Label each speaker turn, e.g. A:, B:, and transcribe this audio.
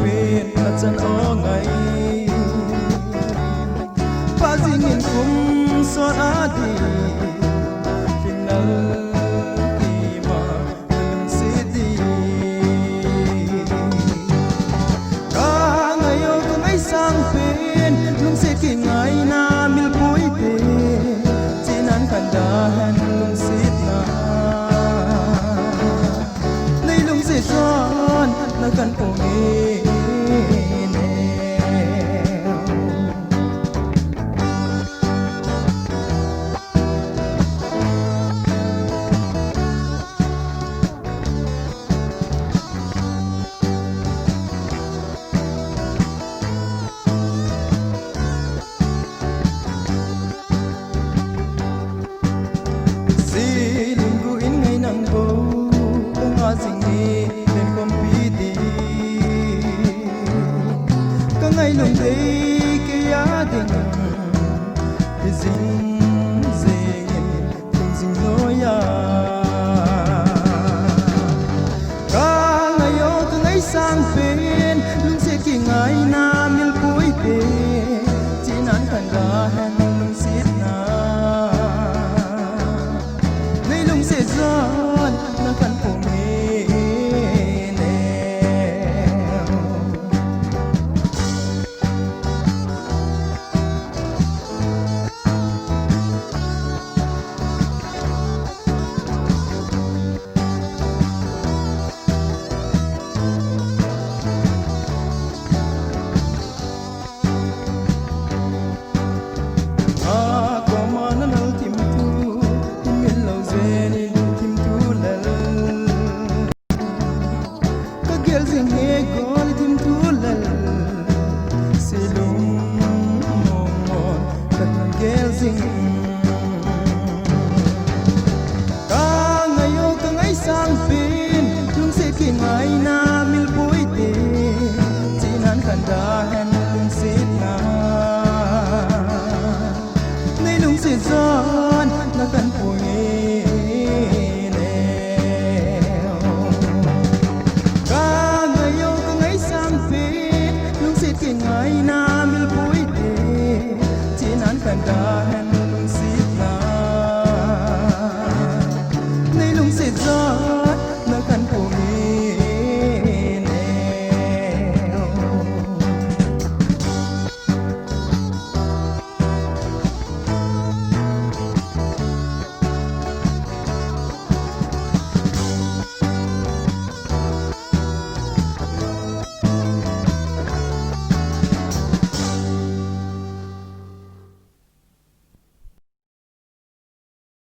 A: pin là chân ó ngày và gì nghìn cũng xót á đi kim nở đi mà đừng xí đi cả ngày yêu cứ ngày sang pin lung sẽ kỳ ngày na mil bụi tê chỉ nan khăn đàn lung xít na nay lung sẽ giòn na khăn cổ nghe lung đây cái giá đình thì dinh dinh lối à cả ngày yêu cứ ngày sang bên lung sẽ kỳ ngày na mil bụi tê chỉ nan khăn ra hẹn lung xít na ngày lung sẽ giòn na khăn cổ mê cả ngày yêu cả ngày sang pin lung sẽ kỳ ngày na mil bụi tê chỉ nan khăn đà hẹn lung xít na nay lung sẽ giòn na khăn bụi nèo cả ngày yêu cả ngày sang pin lung sẽ kỳ ngày na mil bụi tê chỉ nan khăn đà